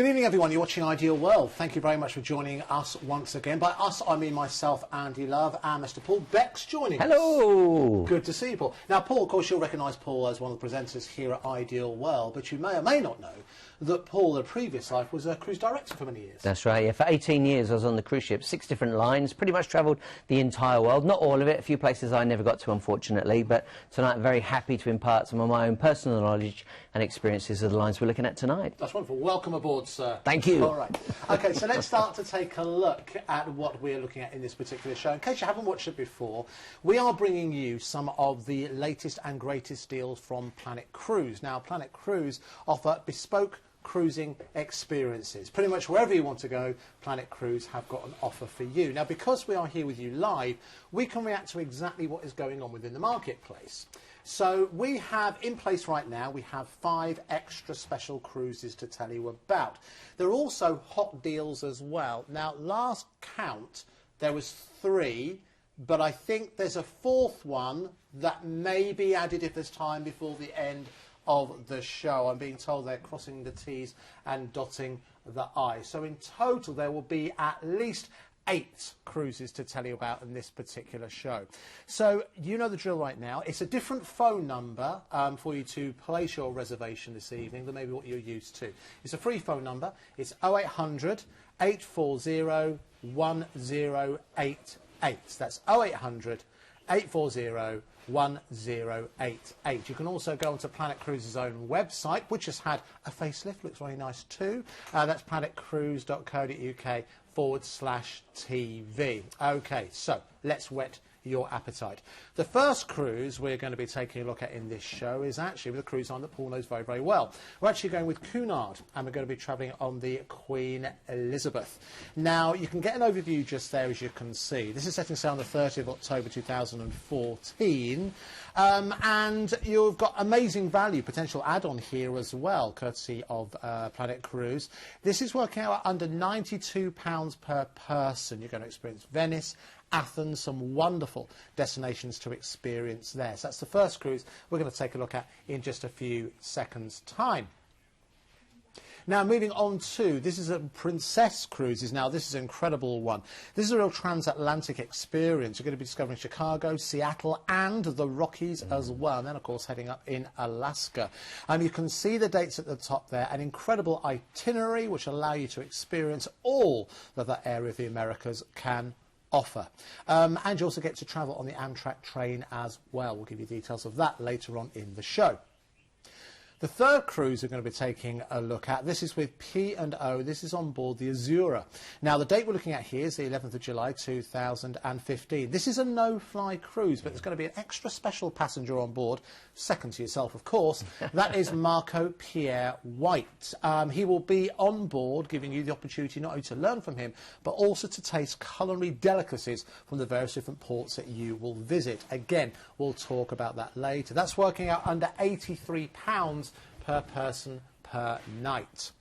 Good evening, everyone. You're watching Ideal World. Thank you very much for joining us once again. By us, I mean myself, Andy Love, and Mr. Paul Beck's joining us. Hello. Good to see you, Paul. Now, Paul, of course, you'll recognise Paul as one of the presenters here at Ideal World, but you may or may not know that Paul, in a previous life, was a cruise director for many years. That's right, yeah. For 18 years I was on the cruise ship, 6 different lines, pretty much travelled the entire world. Not all of it, a few places I never got to, unfortunately, but tonight I'm very happy to impart some of my own personal knowledge and experiences of the lines we're looking at tonight. That's wonderful. Welcome aboard, sir. Thank you. All right. OK, so let's start to take a look at what we're looking at in this particular show. In case you haven't watched it before, we are bringing you some of the latest and greatest deals from Planet Cruise. Now, Planet Cruise offer bespoke cruising experiences. Pretty much wherever you want to go, Planet Cruise have got an offer for you. Now, because we are here with you live, we can react to exactly what is going on within the marketplace. So we have in place right now, we have 5 extra special cruises to tell you about. There are also hot deals as well. Now, last count, there was 3, but I think there's a 4th one that may be added if there's time before the end of the show. I'm being told they're crossing the T's and dotting the I's. So in total, there will be at least 8 cruises to tell you about in this particular show. So you know the drill right now. It's a different phone number for you to place your reservation this evening than maybe what you're used to. It's a free phone number. It's 0800 840 1088. That's 0800 840 1088. You can also go onto Planet Cruise's own website, which has had a facelift, looks very nice too. That's planetcruise.co.uk/TV. OK, so let's whet your appetite. The first cruise we're going to be taking a look at in this show is actually with a cruise line that Paul knows very, very well. We're actually going with Cunard, and we're going to be travelling on the Queen Elizabeth. Now, you can get an overview just there, as you can see. This is setting sail on the 30th of October 2014, and you've got amazing value, potential add-on here as well, courtesy of Planet Cruise. This is working out at under £92 per person. You're going to experience Venice, Athens, some wonderful destinations to experience there. So that's the first cruise we're going to take a look at in just a few seconds' time. Now, moving on to, this is a Princess Cruises. Now, this is an incredible one. This is a real transatlantic experience. You're going to be discovering Chicago, Seattle, and the Rockies as well. And then, of course, heading up in Alaska. You can see the dates at the top there. An incredible itinerary which allow you to experience all that that area of the Americas can offer. And you also get to travel on the Amtrak train as well. We'll give you details of that later on in the show. The third cruise we're going to be taking a look at, this is with P&O, this is on board the Azura. Now, the date we're looking at here is the 11th of July 2015. This is a no-fly cruise, but there's going to be an extra special passenger on board, second to yourself, of course. That is Marco Pierre White. He will be on board, giving you the opportunity not only to learn from him, but also to taste culinary delicacies from the various different ports that you will visit. Again, we'll talk about that later. That's working out under £83 per person per night.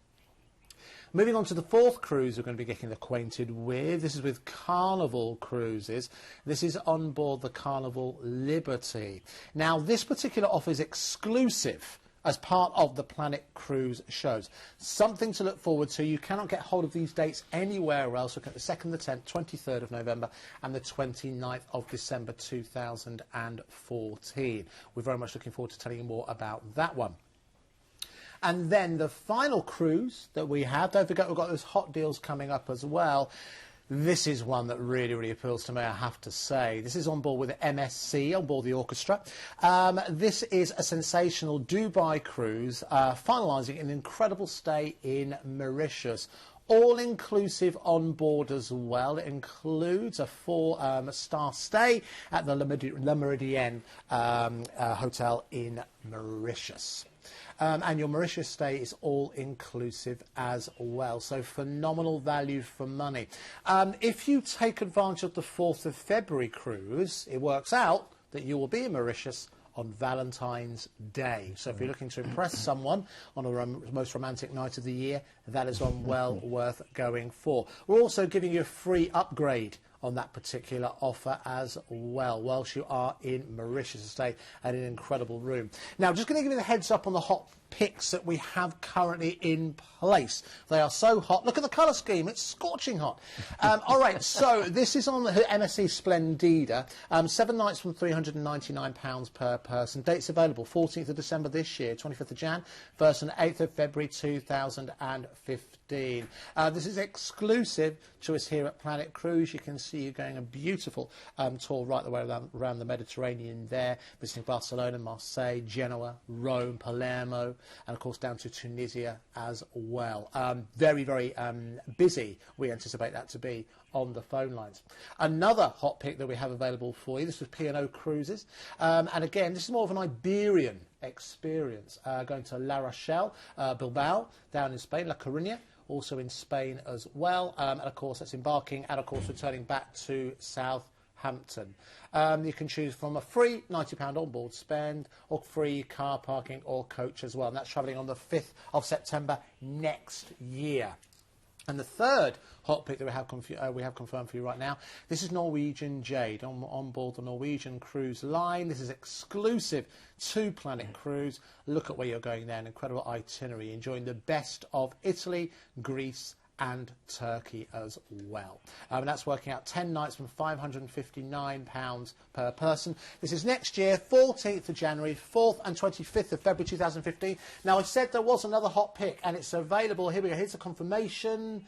Moving on to the 4th cruise we're going to be getting acquainted with. This is with Carnival Cruises. This is on board the Carnival Liberty. Now, this particular offer is exclusive as part of the Planet Cruise shows. Something to look forward to. You cannot get hold of these dates anywhere else. Look at the 2nd, the 10th, 23rd of November and the 29th of December 2014. We're very much looking forward to telling you more about that one. And then the final cruise that we have, don't forget we've got those hot deals coming up as well. This is one that really, really appeals to me, I have to say. This is on board with MSC, on board the orchestra. This is a sensational Dubai cruise, finalising an incredible stay in Mauritius. All-inclusive on board as well. It includes a 4-star stay at the Le Méridien Hotel in Mauritius. And your Mauritius stay is all-inclusive as well. So phenomenal value for money. If you take advantage of the 4th of February cruise, it works out that you will be in Mauritius on Valentine's Day. So if you're looking to impress someone on a most romantic night of the year, that is one well worth going for. We're also giving you a free upgrade on that particular offer as well, whilst you are in Mauritius, stay at an incredible room. Now, just going to give you the heads up on the hot picks that we have currently in place. They are so hot. Look at the colour scheme. It's scorching hot. All right, so this is on the MSC Splendida. 7 nights from £399 per person. Dates available 14th of December this year, 25th of Jan, 1st and 8th of February 2015. This is exclusive to us here at Planet Cruise. You can see you're going a beautiful tour right the way around the Mediterranean there, visiting Barcelona, Marseille, Genoa, Rome, Palermo, and of course down to Tunisia as well. Very, very busy, we anticipate that to be on the phone lines. Another hot pick that we have available for you, this was P&O Cruises, and again this is more of an Iberian experience, going to La Rochelle, Bilbao down in Spain, La Coruña also in Spain as well, and of course that's embarking and of course returning back to Southampton. You can choose from a free £90 onboard spend or free car parking or coach as well, and that's travelling on the 5th of September next year. And the third hot pick that we have confirmed for you right now, this is Norwegian Jade on board the Norwegian Cruise Line. This is exclusive to Planet Cruise. Look at where you're going there, an incredible itinerary, enjoying the best of Italy, Greece and Turkey as well. And that's working out 10 nights from £559 per person. This is next year, 14th of January, 4th and 25th of February 2015. Now, I said there was another hot pick, and it's available. Here we go. Here's the confirmation.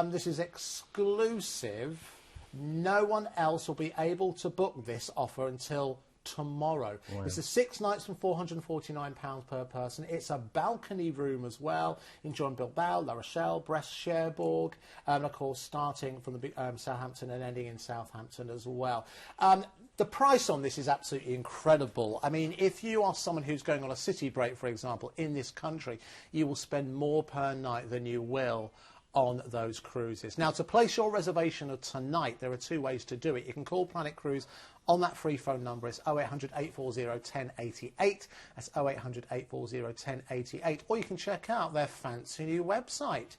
This is exclusive. No one else will be able to book this offer until tomorrow. Wow. It's a 6 nights from £449 per person. It's a balcony room as well, enjoying Bilbao, La Rochelle, Brest, Cherbourg, and of course starting from the Southampton and ending in Southampton as well. The price on this is absolutely incredible. I mean, if you are someone who's going on a city break, for example, in this country, you will spend more per night than you will on those cruises. Now, to place your reservation of tonight, there are 2 ways to do it. You can call Planet Cruise on that free phone number. It's 0800 840 1088. That's 0800 840 1088. Or you can check out their fancy new website,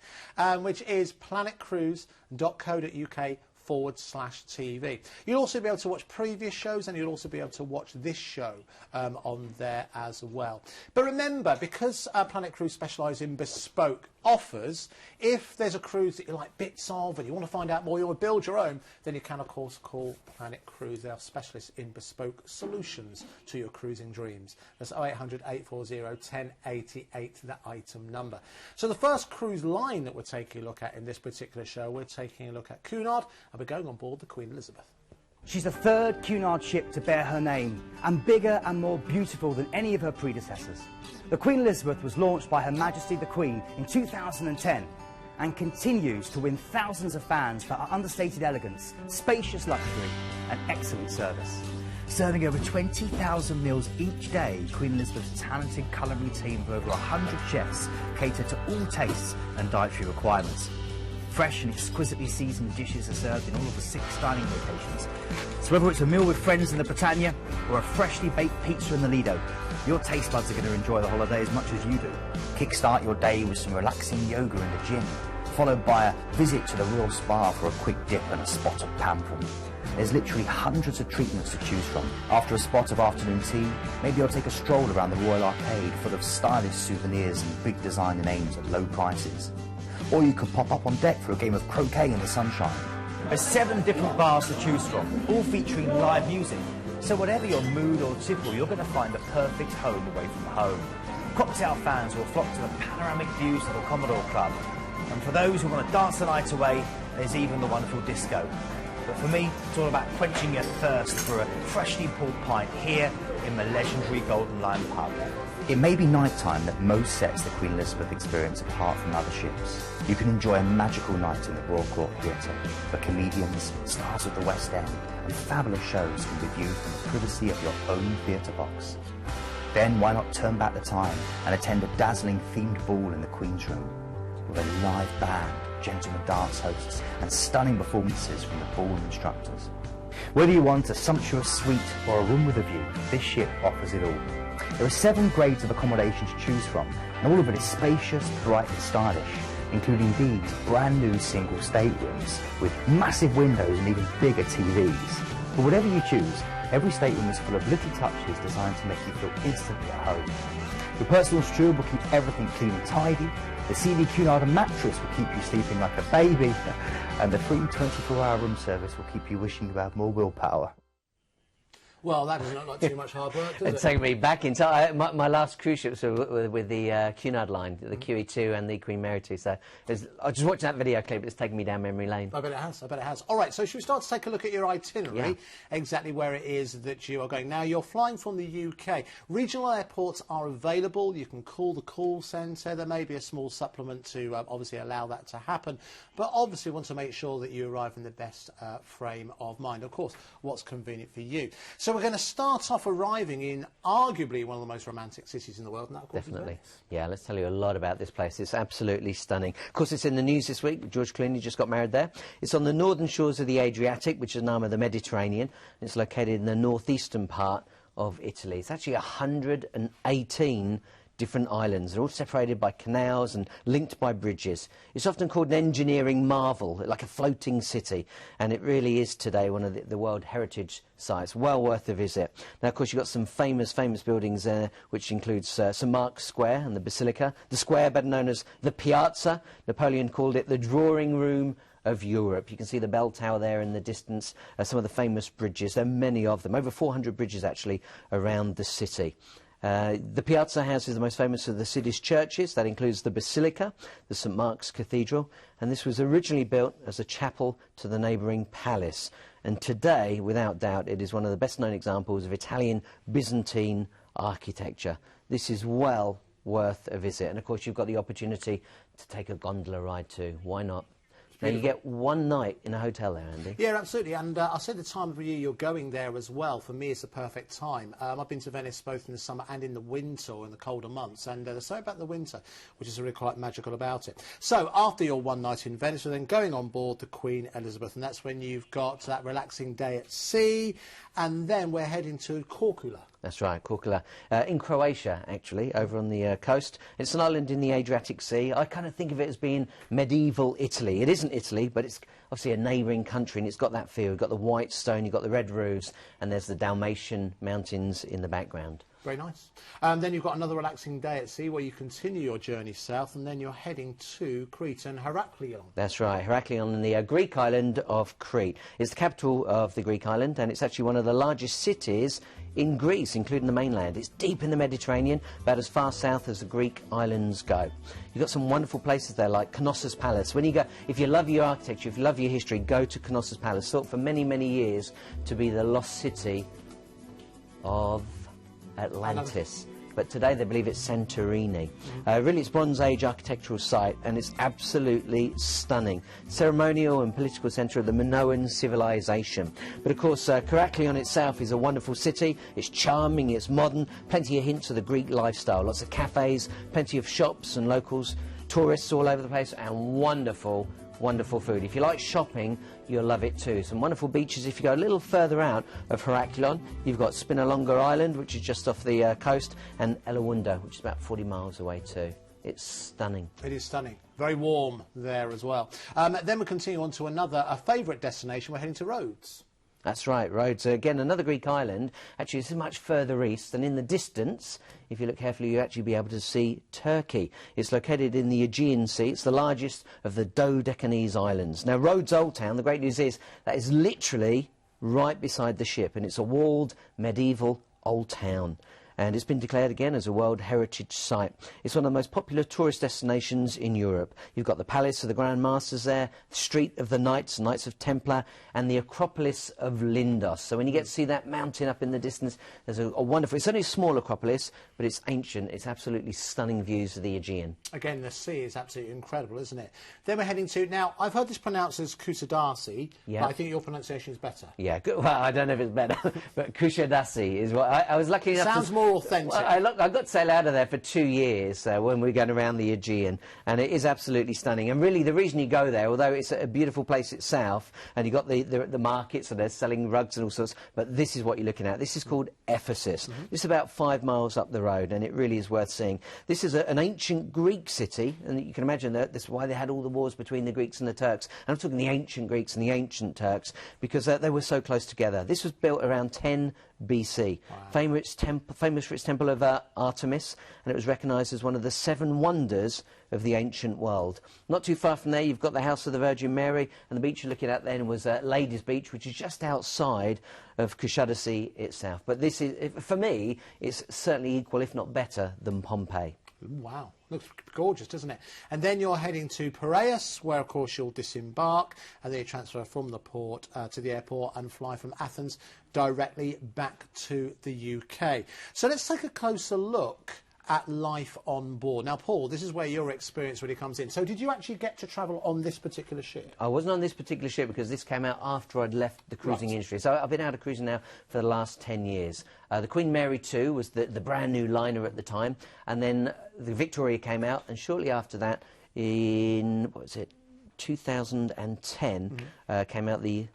which is planetcruise.co.uk/TV. You'll also be able to watch previous shows, and you'll also be able to watch this show on there as well. But remember, because Planet Cruise specialise in bespoke offers, if there's a cruise that you like bits of and you want to find out more, you want to build your own, then you can of course call Planet Cruise. They are specialists in bespoke solutions to your cruising dreams. That's 0800 840 1088, that item number. So the first cruise line that we're taking a look at in this particular show, we're taking a look at Cunard, and we're going on board the Queen Elizabeth. She's the 3rd Cunard ship to bear her name, and bigger and more beautiful than any of her predecessors. The Queen Elizabeth was launched by Her Majesty the Queen in 2010 and continues to win thousands of fans for her understated elegance, spacious luxury and excellent service. Serving over 20,000 meals each day, Queen Elizabeth's talented culinary team of over 100 chefs cater to all tastes and dietary requirements. Fresh and exquisitely seasoned dishes are served in all of the 6 dining locations. So whether it's a meal with friends in the Britannia or a freshly baked pizza in the Lido, your taste buds are going to enjoy the holiday as much as you do. Kickstart your day with some relaxing yoga in the gym, followed by a visit to the Royal Spa for a quick dip and a spot of pampering. There's literally hundreds of treatments to choose from. After a spot of afternoon tea, maybe you'll take a stroll around the Royal Arcade full of stylish souvenirs and big designer names at low prices. Or you could pop up on deck for a game of croquet in the sunshine. There's 7 different bars to choose from, all featuring live music. So whatever your mood or tipple, you're going to find the perfect home away from home. Cocktail fans will flock to the panoramic views of the Commodore Club. And for those who want to dance the night away, there's even the wonderful disco. But for me, it's all about quenching your thirst for a freshly pulled pint here in the legendary Golden Lion pub. It may be night time that most sets the Queen Elizabeth experience apart from other ships. You can enjoy a magical night in the Royal Court Theatre, where comedians, stars of the West End and fabulous shows can be viewed from the privacy of your own theatre box. Then why not turn back the time and attend a dazzling themed ball in the Queen's Room, with a live band, gentlemen dance hosts and stunning performances from the ball instructors. Whether you want a sumptuous suite or a room with a view, this ship offers it all. There are 7 grades of accommodation to choose from, and all of it is spacious, bright and stylish, including these brand new single staterooms with massive windows and even bigger TVs. But whatever you choose, every stateroom is full of little touches designed to make you feel instantly at home. Your personal steward will keep everything clean and tidy. The CD Cunard mattress will keep you sleeping like a baby. And the free 24-hour room service will keep you wishing you had more willpower. Well, that does not look like too much hard work, does it? It's taken me back in time. My last cruise ship was with the Cunard line, the QE2 and the Queen Mary 2. So I just watched that video clip. It's taken me down memory lane. I bet it has. I bet it has. All right, so should we start to take a look at your itinerary, Yeah. exactly where it is that you are going. Now, you're flying from the UK. Regional airports are available. You can call the call centre. There may be a small supplement to obviously allow that to happen. But obviously, want to make sure that you arrive in the best frame of mind. Of course, what's convenient for you. So we're going to start off arriving in arguably one of the most romantic cities in the world, and that, of course, Definitely. is Venice. Yeah, let's tell you a lot about this place. It's absolutely stunning. Of course, it's in the news this week. George Clooney just got married there. It's on the northern shores of the Adriatic, which is an arm of the Mediterranean. It's located in the northeastern part of Italy. It's actually 118 different islands. They're all separated by canals and linked by bridges. It's often called an engineering marvel, like a floating city, and it really is today one of the World Heritage Sites. Well worth a visit. Now, of course, you've got some famous buildings there, which includes St Mark's Square and the Basilica. The square, better known as the Piazza. Napoleon called it the drawing room of Europe. You can see the bell tower there in the distance, some of the famous bridges. There are many of them, over 400 bridges actually around the city. The Piazza houses the most famous of the city's churches. That includes the Basilica, the St Mark's Cathedral, and this was originally built as a chapel to the neighbouring palace. And today, without doubt, it is one of the best-known examples of Italian Byzantine architecture. This is well worth a visit. And of course, you've got the opportunity to take a gondola ride too. Why not? Now, you get one night in a hotel there, Andy. Yeah, absolutely. And I said the time of year you're going there as well, for me, is the perfect time. I've been to Venice both in the summer and in the winter, or in the colder months. And there's something about the winter, which is really quite magical about it. So after your one night in Venice, we're then going on board the Queen Elizabeth. And that's when you've got that relaxing day at sea. And then we're heading to Korčula. That's right, Korčula, in Croatia, actually, over on the coast. It's an island in the Adriatic Sea. I kind of think of it as being medieval Italy. It isn't Italy, but it's obviously a neighbouring country, and it's got that feel. You've got the white stone, you've got the red roofs, and there's the Dalmatian mountains in the background. Very nice. Then you've got another relaxing day at sea where you continue your journey south, and then you're heading to Crete and Heraklion. That's right, Heraklion in the Greek island of Crete. It's the capital of the Greek island, and it's actually one of the largest cities in Greece, including the mainland. It's deep in the Mediterranean, about as far south as the Greek islands go. You've got some wonderful places there, like Knossos Palace. When you go, if you love your architecture, if you love your history, go to Knossos Palace. Thought for many, many years to be the lost city of Atlantis. But today they believe it's Santorini. Really, it's Bronze Age architectural site, and it's absolutely stunning. Ceremonial and political centre of the Minoan civilization. But of course, Heraklion itself is a wonderful city. It's charming, it's modern, plenty of hints of the Greek lifestyle. Lots of cafes, plenty of shops and locals, tourists all over the place, and wonderful food. If you like shopping, you'll love it too. Some wonderful beaches. If you go a little further out of Heraklion, you've got Spinalonga Island, which is just off the coast, and Elewunda, which is about 40 miles away too. It's stunning. It is stunning. Very warm there as well. Then we continue on to a favourite destination. We're heading to Rhodes. That's right, Rhodes. Again, another Greek island. Actually, it's much further east, and in the distance, if you look carefully, you'll actually be able to see Turkey. It's located in the Aegean Sea. It's the largest of the Dodecanese islands. Now, Rhodes Old Town, the great news is, that is literally right beside the ship, and it's a walled, medieval old town. And it's been declared again as a World Heritage Site. It's one of the most popular tourist destinations in Europe. You've got the Palace of the Grand Masters there, the Street of the Knights, Knights of Templar, and the Acropolis of Lindos. So when you get to see that mountain up in the distance, there's a wonderful, it's only a small Acropolis, but it's ancient. It's absolutely stunning views of the Aegean. Again, the sea is absolutely incredible, isn't it? Then we're heading to, now, I've heard this pronounced as Kusadasi, but I think your pronunciation is better. Yeah, well, I don't know if it's better, but Kusadasi is what I was lucky enough Sounds more authentic. Well, I got to sail out of there for 2 years when we were going around the Aegean, and it is absolutely stunning. And really, the reason you go there, although it's a beautiful place itself, and you've got the markets, and they're selling rugs and all sorts, but this is what you're looking at. This is called Ephesus. It's about 5 miles up the road, and it really is worth seeing. This is an ancient Greek city, and you can imagine that that's why they had all the wars between the Greeks and the Turks. And I'm talking the ancient Greeks and the ancient Turks, because they were so close together. This was built around 10 BC. Wow. Famous famous for its temple of Artemis, and it was recognised as one of the 7 wonders of the ancient world. Not too far from there, you've got the House of the Virgin Mary, and the beach you're looking at then was Ladies Beach, which is just outside of Cunard itself. But this is, for me, it's certainly equal, if not better, than Pompeii. Wow, looks gorgeous, doesn't it? And then you're heading to Piraeus, where, of course, you'll disembark, and then you transfer from the port to the airport and fly from Athens directly back to the UK. So let's take a closer look at life on board. Now, Paul, this is where your experience really comes in. So did you actually get to travel on this particular ship? I wasn't on this particular ship because this came out after I'd left the cruising industry. So I've been out of cruising now for the last 10 years. The Queen Mary II was the brand new liner at the time, and then the Victoria came out, and shortly after that, in, what was it, 2010, came out the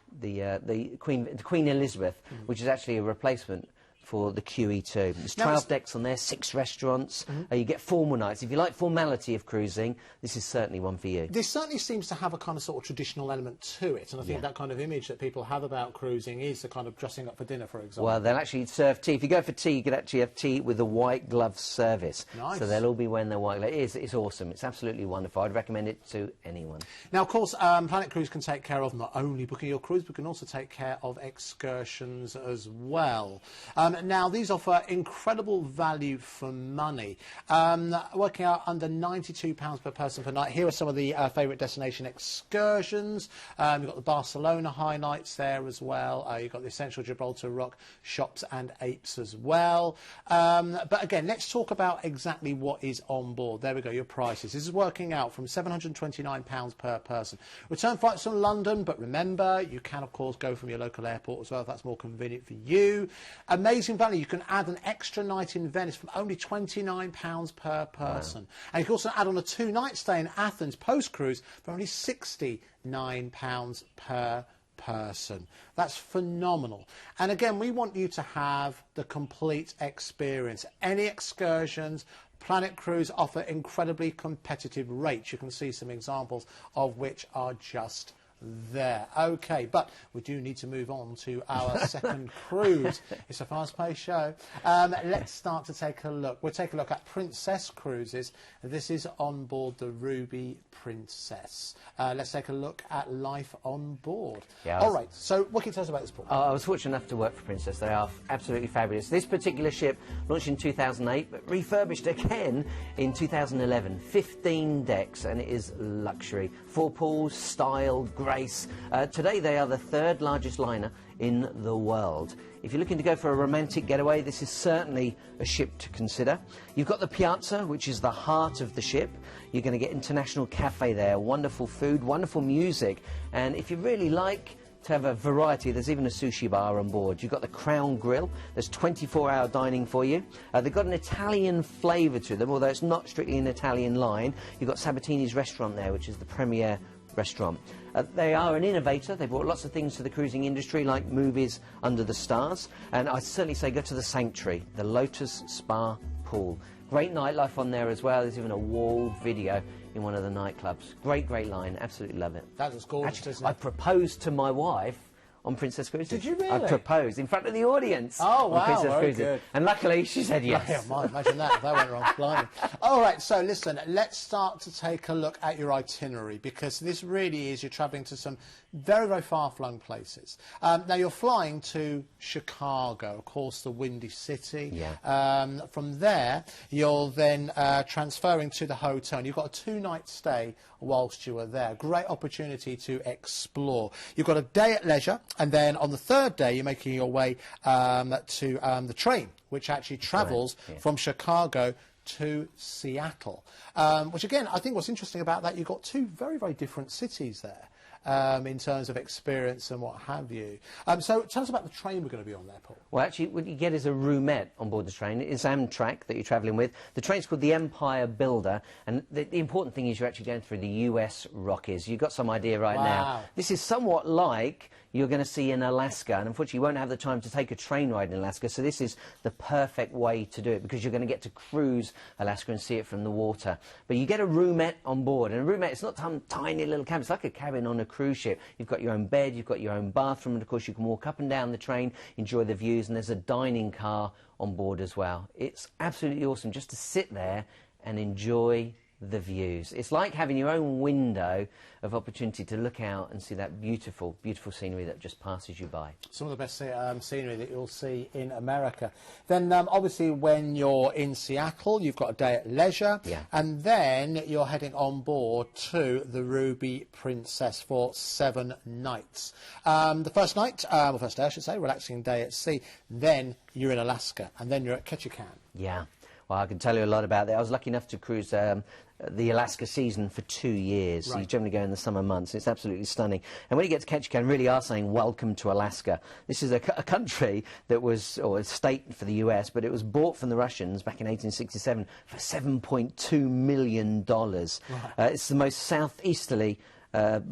Queen Elizabeth, which is actually a replacement for the QE2. There's 12 decks on there, 6 restaurants. You get formal nights. If you like formality of cruising, this is certainly one for you. This certainly seems to have a kind of sort of traditional element to it, and I think that kind of image that people have about cruising is the kind of dressing up for dinner, for example. Well, they'll actually serve tea. If you go for tea, you could actually have tea with a white glove service. Nice. So they'll all be wearing their white gloves. It's awesome. It's absolutely wonderful. I'd recommend it to anyone. Now, of course, Planet Cruise can take care of not only booking your cruise, but can also take care of excursions as well. Now, these offer incredible value for money, working out under £92 per person per night. Here are some of the favourite destination excursions. You've got the Barcelona high nights there as well. You've got the Essential Gibraltar Rock Shops and Apes as well. But again, let's talk about exactly what is on board. There we go, your prices. This is working out from £729 per person. Return flights from London, but remember, you can, of course, go from your local airport as well if that's more convenient for you. Amazing value. You can add an extra night in Venice from only £29 per person. Wow. And you can also add on a 2-night stay in Athens post-cruise for only £69 per person. That's phenomenal. And again, we want you to have the complete experience. Any excursions, Planet Cruise offer incredibly competitive rates. You can see some examples of which are just there. Okay, but we do need to move on to our second cruise. It's a fast-paced show. Let's start to take a look. We'll take a look at Princess Cruises. This is on board the Ruby Princess. Let's take a look at life on board. Yeah, all right, so what can you tell us about this, Paul? I was fortunate enough to work for Princess. They are absolutely fabulous. This particular ship launched in 2008, but refurbished again in 2011. 15 decks, and it is luxury. 4 pools, style, grace. Today they are the 3rd largest liner in the world. If you're looking to go for a romantic getaway, this is certainly a ship to consider. You've got the Piazza, which is the heart of the ship. You're going to get international cafe there, wonderful food, wonderful music, and if you really like to have a variety, there's even a sushi bar on board. You've got the Crown Grill. There's 24-hour dining for you. They've got an Italian flavour to them, although it's not strictly an Italian line. You've got Sabatini's restaurant there, which is the premier restaurant. They are an innovator. They brought lots of things to the cruising industry, like movies under the stars. And I'd certainly say go to the Sanctuary, the Lotus Spa Pool. Great nightlife on there as well. There's even a wall video in one of the nightclubs. Great, great line. Absolutely love it. That was gorgeous, Actually, isn't it? I proposed to my wife on Princess Cruises. Did you really? I proposed in front of the audience. Oh, wow, on Princess very Cruises. good. And luckily she said yes. Yeah, I might imagine that if that went wrong. Blimey. All right, so listen, let's start to take a look at your itinerary, because this really is, you're travelling to some very, very far-flung places. Now, you're flying to Chicago, of course, the Windy City. Yeah. From there, you're then transferring to the hotel. And you've got a 2-night stay whilst you are there. Great opportunity to explore. You've got a day at leisure, and then on the 3rd day, you're making your way to the train, which actually travels from Chicago to Seattle. Which, again, I think what's interesting about that, you've got 2 very, very different cities there. In terms of experience and what have you. So tell us about the train we're going to be on there, Paul. Well, actually, what you get is a roomette on board the train. It's Amtrak that you're travelling with. The train's called the Empire Builder, and the important thing is you're actually going through the US Rockies. You've got some idea right now. This is somewhat like you're going to see in Alaska, and unfortunately you won't have the time to take a train ride in Alaska, so this is the perfect way to do it, because you're going to get to cruise Alaska and see it from the water. But you get a roomette on board, and a roomette, it's not some tiny little cabin, it's like a cabin on a cruise ship. You've got your own bed, you've got your own bathroom, and of course you can walk up and down the train, enjoy the views, and there's a dining car on board as well. It's absolutely awesome just to sit there and enjoy the views. It's like having your own window of opportunity to look out and see that beautiful, beautiful scenery that just passes you by. Some of the best scenery that you'll see in America. Then obviously when you're in Seattle, you've got a day at leisure, and then you're heading on board to the Ruby Princess for 7 nights. The first night, or first day I should say, relaxing day at sea, then you're in Alaska, and then you're at Ketchikan. Yeah. Well, I can tell you a lot about that. I was lucky enough to cruise the Alaska season for 2 years. Right. So you generally go in the summer months. It's absolutely stunning. And when you get to Ketchikan, really are saying, welcome to Alaska. This is a country that was, or a state for the US, but it was bought from the Russians back in 1867 for $7.2 million. Right. It's the most southeasterly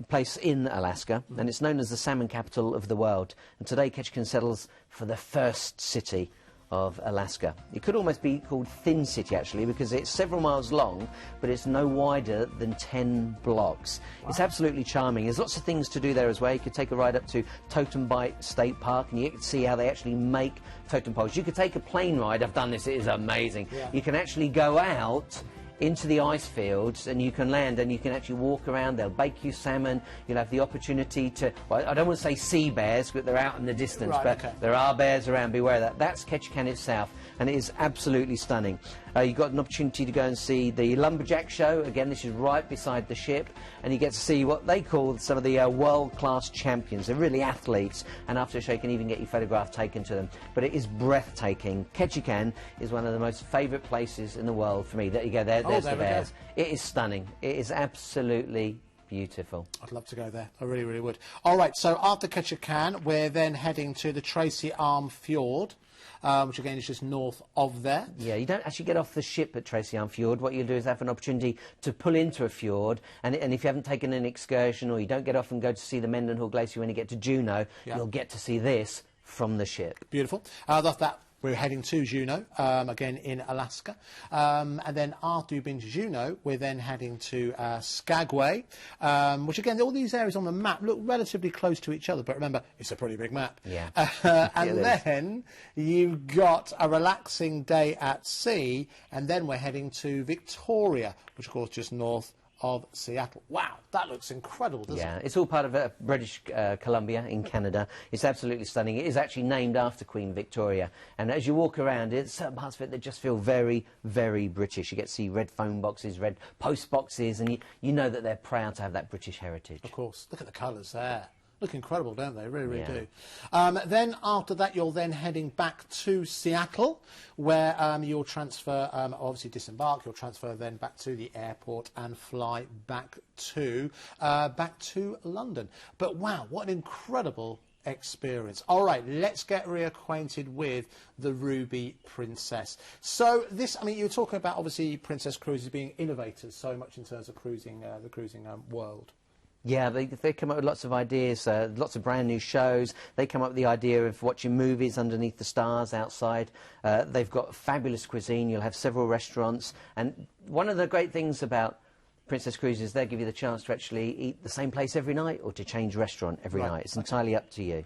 place in Alaska, and it's known as the salmon capital of the world. And today Ketchikan settles for the first city of Alaska. It could almost be called Thin City, actually, because it's several miles long, but it's no wider than 10 blocks. Wow. It's absolutely charming. There's lots of things to do there as well. You could take a ride up to Totem Bite State Park, and you can see how they actually make totem poles. You could take a plane ride. I've done this. It is amazing. Yeah. You can actually go out into the ice fields, and you can land and you can actually walk around. They'll bake you salmon. You'll have the opportunity to, well, I don't want to say sea bears, but they're out in the distance, right, but okay, there are bears around. Beware of that. That's Ketchikan itself, and it is absolutely stunning. You've got an opportunity to go and see the lumberjack show. Again, this is right beside the ship, and you get to see what they call some of the world-class champions. They're really athletes, and after a show you can even get your photograph taken to them. But it is breathtaking. Ketchikan is one of the most favourite places in the world for me. There you go, there's the bears. It is stunning. It is absolutely beautiful. I'd love to go there. I really, really would. All right, so after Ketchikan, we're then heading to the Tracy Arm Fjord, which again is just north of there. Yeah, you don't actually get off the ship at Tracy Arm Fjord. What you'll do is have an opportunity to pull into a fjord, and if you haven't taken an excursion or you don't get off and go to see the Mendenhall Glacier when you get to Juneau, you'll get to see this from the ship. Beautiful. That's that. We're heading to Juneau, again in Alaska, and then after we've been to Juneau, we're then heading to Skagway, which again, all these areas on the map look relatively close to each other, but remember, it's a pretty big map. Yeah. And then you've got a relaxing day at sea, and then we're heading to Victoria, which of course just north of Seattle. Wow, that looks incredible, doesn't it? Yeah, it's all part of British Columbia in Canada. It's absolutely stunning. It is actually named after Queen Victoria. And as you walk around, there's certain parts of it that just feel very, very British. You get to see red phone boxes, red post boxes, and you know that they're proud to have that British heritage. Of course. Look at the colours there. Look incredible, don't they? Really, really do. Then after that, you're then heading back to Seattle, where you'll transfer, obviously disembark, you'll transfer then back to the airport and fly back to London. But wow, what an incredible experience. All right, let's get reacquainted with the Ruby Princess. So this, I mean, you're talking about obviously Princess Cruises being innovators so much in terms of cruising, the cruising world. Yeah, they come up with lots of ideas, lots of brand new shows. They come up with the idea of watching movies underneath the stars outside. They've got fabulous cuisine. You'll have several restaurants. And one of the great things about Princess Cruises, they give you the chance to actually eat the same place every night or to change restaurant every night. It's entirely up to you.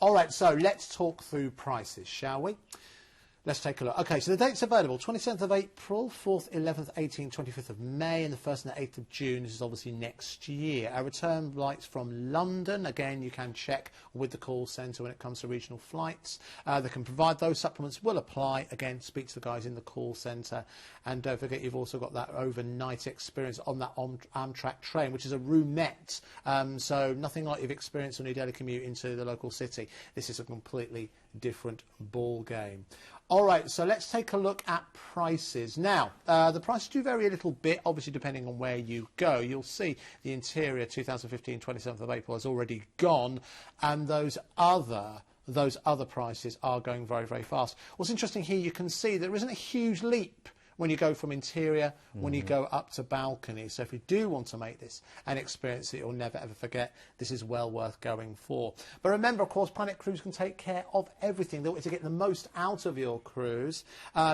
All right, so let's talk through prices, shall we? Let's take a look. OK, so the dates available, 27th of April, 4th, 11th, 18th, 25th of May, and the 1st and the 8th of June. This is obviously next year. Our return flights from London. Again, you can check with the call centre when it comes to regional flights. They can provide those. Supplements will apply. Again, speak to the guys in the call centre. And don't forget, you've also got that overnight experience on that Amtrak train, which is a roomette. So nothing like you've experienced on your daily commute into the local city. This is a completely different ball game. All right, so let's take a look at prices. Now, the prices do vary a little bit, obviously, depending on where you go. You'll see the interior 2015, 27th of April has already gone, and those other prices are going very, very fast. What's interesting here, you can see there isn't a huge leap when you go from interior, when you go up to balcony. So if you do want to make this an experience that you'll never ever forget, this is well worth going for. But remember, of course, Planet Cruise can take care of everything. To get the most out of your cruise,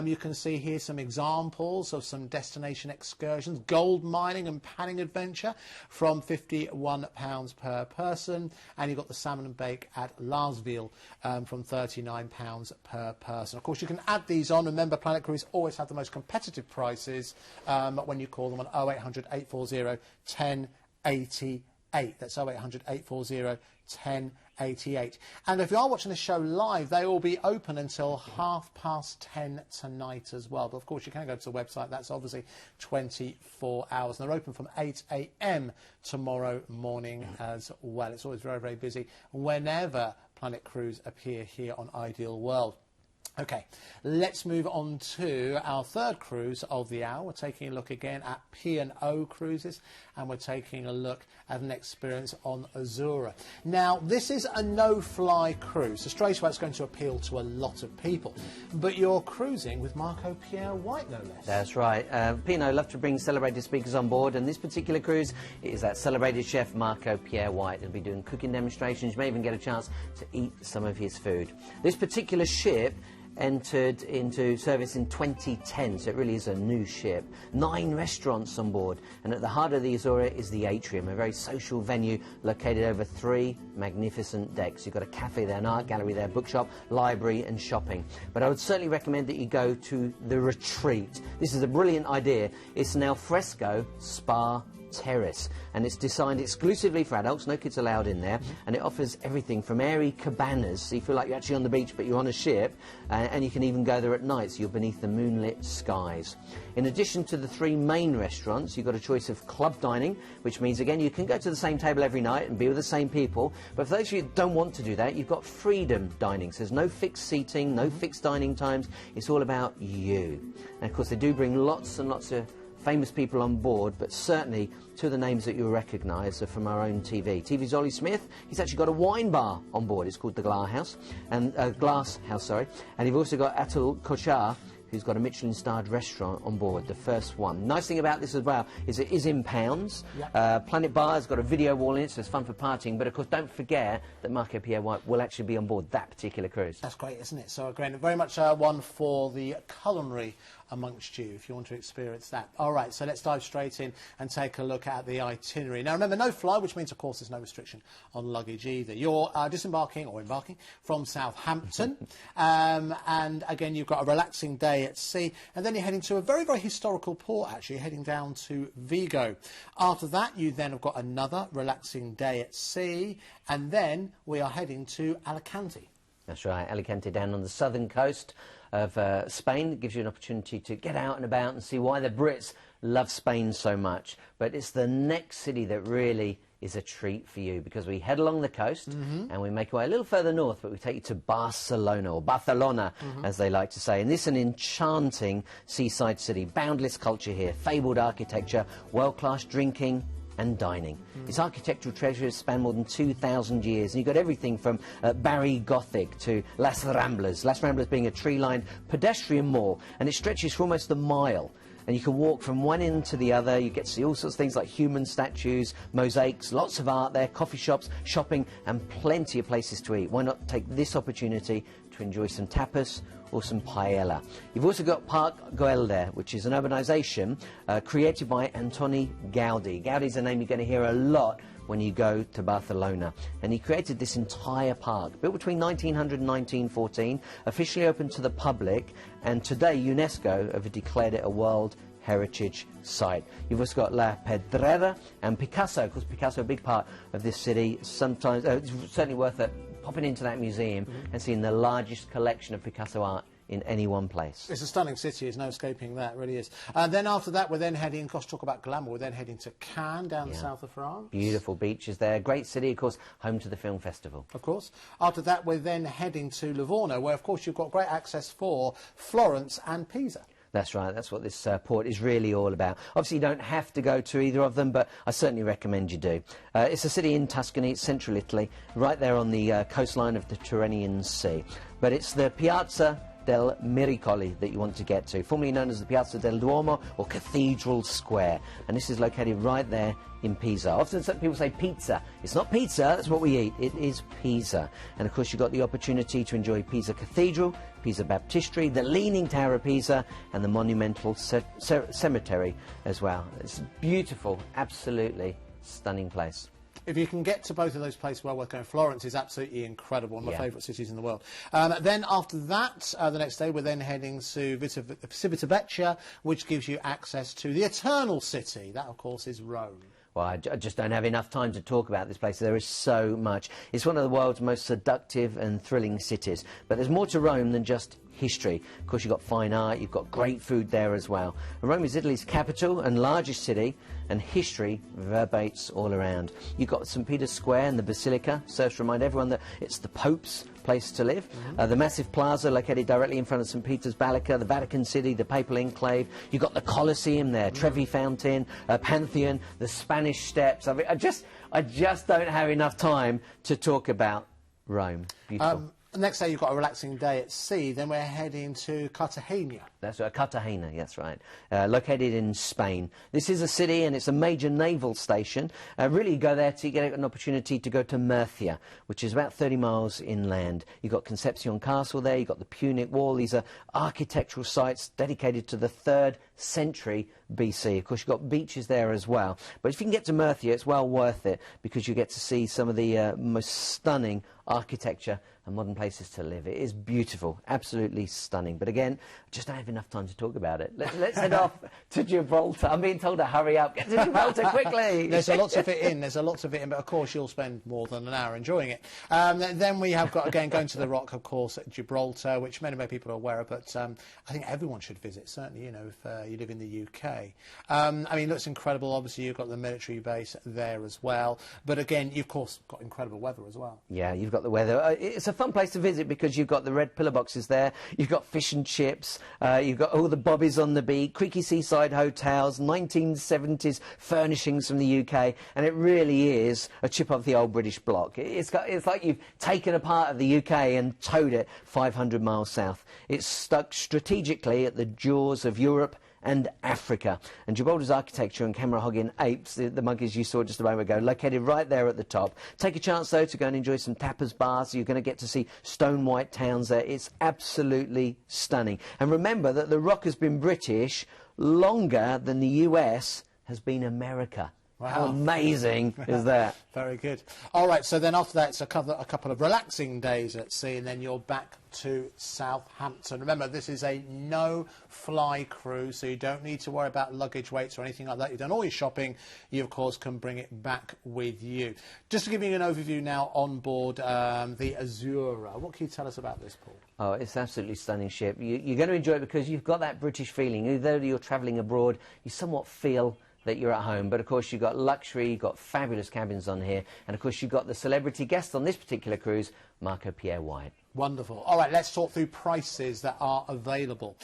you can see here some examples of some destination excursions. Gold mining and panning adventure from £51 per person, and you've got the salmon and bake at Larsville from £39 per person. Of course, you can add these on. Remember, Planet Cruise always have the most competitive prices when you call them on 0800 840 1088. That's 0800 840 1088. And if you are watching the show live, they will be open until 10:30 tonight as well. But of course, you can go to the website. That's obviously 24 hours. And they're open from 8 a.m. tomorrow morning as well. It's always very, very busy whenever Planet Cruise appear here on Ideal World. OK, let's move on to our third cruise of the hour. We're taking a look again at P&O Cruises, and we're taking a look at an experience on Azura. Now, this is a no-fly cruise, so straight away it's going to appeal to a lot of people. But you're cruising with Marco Pierre White, no less. That's right. P&O love to bring celebrated speakers on board, and this particular cruise is that celebrated chef Marco Pierre White. He'll be doing cooking demonstrations. You may even get a chance to eat some of his food. This particular ship entered into service in 2010, so it really is a new ship. 9 restaurants on board, and at the heart of the Azura is the atrium, a very social venue located over 3 magnificent decks. You've got a cafe there, an art gallery there, bookshop, library and shopping. But I would certainly recommend that you go to the retreat. This is a brilliant idea. It's an al fresco spa terrace, and it's designed exclusively for adults, no kids allowed in there, and it offers everything from airy cabanas, so you feel like you're actually on the beach but you're on a ship, and you can even go there at night, so you're beneath the moonlit skies. In addition to the 3 main restaurants, you've got a choice of club dining, which means again you can go to the same table every night and be with the same people, but for those of you who don't want to do that, you've got freedom dining, so there's no fixed seating, no fixed dining times, it's all about you. And of course they do bring lots and lots of famous people on board, but certainly 2 of the names that you'll recognise are from our own TV. TV's Ollie Smith, he's actually got a wine bar on board. It's called the Glass House, and and you've also got Atul Kochhar, who's got a Michelin-starred restaurant on board, the first one. Nice thing about this as well is it is in pounds. Yep. Planet Bar's got a video wall in it, so it's fun for partying, but of course don't forget that Marco Pierre White will actually be on board that particular cruise. That's great, isn't it? So again, very much one for the culinary amongst you, if you want to experience that. All right, so let's dive straight in and take a look at the itinerary. Now, remember, no fly, which means, of course, there's no restriction on luggage either. You're disembarking or embarking from Southampton, and again, you've got a relaxing day at sea, and then you're heading to a very, very historical port, actually. You're heading down to Vigo. After that, you then have got another relaxing day at sea, and then we are heading to Alicante. That's right, Alicante down on the southern coast of Spain. It gives you an opportunity to get out and about and see why the Brits love Spain so much. But it's the next city that really is a treat for you, because we head along the coast and we make our way a little further north, but we take you to Barcelona, or Barcelona as they like to say. And this is an enchanting seaside city, boundless culture here, fabled architecture, world-class drinking and dining. Its architectural treasures span more than 2,000 years, and you've got everything from Barry Gothic to Las Ramblas being a tree-lined pedestrian mall, and it stretches for almost a mile. And you can walk from one end to the other. You get to see all sorts of things like human statues, mosaics, lots of art there, coffee shops, shopping, and plenty of places to eat. Why not take this opportunity to enjoy some tapas or some paella? You've also got Parc Güell there, which is an urbanisation created by Antoni Gaudi. Gaudi's a name you're going to hear a lot when you go to Barcelona. And he created this entire park, built between 1900 and 1914, officially open to the public, and today UNESCO have declared it a World Heritage Site. You've also got La Pedrera and Picasso. Of course, Picasso, a big part of this city. Sometimes, it's certainly worth it, popping into that museum and seeing the largest collection of Picasso art in any one place. It's a stunning city, there's no escaping that, it really is. Then after that, we're then heading, gosh, talk about glamour, we're then heading to Cannes, down the south of France. Beautiful beaches there, great city, of course, home to the film festival. Of course. After that, we're then heading to Livorno, where, of course, you've got great access for Florence and Pisa. That's right, that's what this port is really all about. Obviously, you don't have to go to either of them, but I certainly recommend you do. It's a city in Tuscany, it's central Italy, right there on the coastline of the Tyrrhenian Sea. But it's the Piazza del Miracoli that you want to get to, formerly known as the Piazza del Duomo or Cathedral Square. And this is located right there in Pisa. Often people say pizza. It's not pizza, that's what we eat. It is Pisa. And of course you've got the opportunity to enjoy Pisa Cathedral, Pisa Baptistery, the Leaning Tower of Pisa, and the monumental cemetery as well. It's beautiful, absolutely stunning place. If you can get to both of those places, well worth going. Florence is absolutely incredible, one of my favourite cities in the world. Then after that, the next day, we're then heading to Civitavecchia, which gives you access to the Eternal City. That, of course, is Rome. Well, I just don't have enough time to talk about this place. There is so much. It's one of the world's most seductive and thrilling cities. But there's more to Rome than just history. Of course, you've got fine art, you've got great food there as well. And Rome is Italy's capital and largest city, and history reverberates all around. You've got St. Peter's Square and the Basilica, serves to remind everyone that it's the Pope's place to live. The massive plaza located directly in front of St. Peter's Basilica, the Vatican City, the Papal Enclave. You've got the Colosseum there, Trevi Fountain, Pantheon, the Spanish Steps. I mean, I just don't have enough time to talk about Rome. Beautiful. Next day you've got a relaxing day at sea, then we're heading to Cartagena. That's right, Cartagena, that's right. Located in Spain. This is a city and it's a major naval station. Really, you go there to get an opportunity to go to Murcia, which is about 30 miles inland. You've got Concepcion Castle there, you've got the Punic Wall. These are architectural sites dedicated to the 3rd century BC. Of course, you've got beaches there as well. But if you can get to Murcia, it's well worth it because you get to see some of the most stunning architecture and modern places to live. It is beautiful, absolutely stunning. But again, I just don't have enough time to talk about it. Let's head off to Gibraltar. I'm being told to hurry up. Get to Gibraltar quickly. There's a lot of it in. There's a lot of it in, but of course you'll spend more than an hour enjoying it. Then we have got, again, going to the Rock, of course, at Gibraltar, which many people are aware of, but I think everyone should visit, certainly, you know, if you live in the UK. I mean, it looks incredible. Obviously, you've got the military base there as well. But again, you've, of course, got incredible weather as well. Yeah, you've got the weather. It's a fun place to visit because you've got the red pillar boxes there, you've got fish and chips, you've got all the bobbies on the beach, creaky seaside hotels, 1970s furnishings from the UK, and it really is a chip off the old British block. It's like you've taken a part of the UK and towed it 500 miles south. It's stuck strategically at the jaws of Europe and Africa. And Gibraltar's architecture and camera-hogging apes, the monkeys you saw just a moment ago, located right there at the top. Take a chance, though, to go and enjoy some tapas bars. You're going to get to see stone-white towns there. It's absolutely stunning. And remember that the Rock has been British longer than the US has been America. Wow. How amazing is that? Very good. All right, so then after that, it's a couple of relaxing days at sea, and then you're back to Southampton. Remember, this is a no-fly cruise, so you don't need to worry about luggage weights or anything like that. You've done all your shopping. You, of course, can bring it back with you. Just to give you an overview now on board the Azura. What can you tell us about this, Paul? Oh, it's an absolutely stunning ship. You're going to enjoy it because you've got that British feeling. Although you're travelling abroad, you somewhat feel that you're at home, but of course you've got luxury, you've got fabulous cabins on here, and of course you've got the celebrity guest on this particular cruise, Marco Pierre White. Wonderful. All right, let's talk through prices that are available.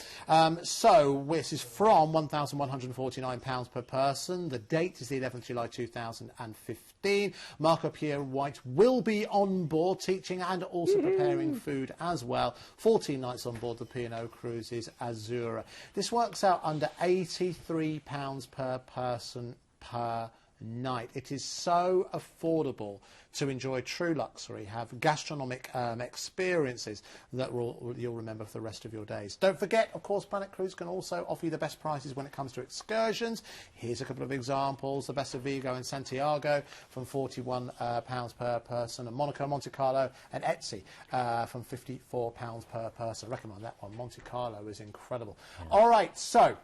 So this is from £1,149 per person. The date is the 11th of July 2015. Marco Pierre White will be on board teaching and also preparing food as well. 14 nights on board the P&O Cruises Azura. This works out under £83 per person per night. It is so affordable to enjoy true luxury, have gastronomic experiences that you'll remember for the rest of your days. Don't forget, of course, Planet Cruise can also offer you the best prices when it comes to excursions. Here's a couple of examples. The Best of Vigo and Santiago from £41 per person, and Monaco, Monte Carlo and Etsy from £54 per person. I recommend that one. Monte Carlo is incredible. Yeah. All right, so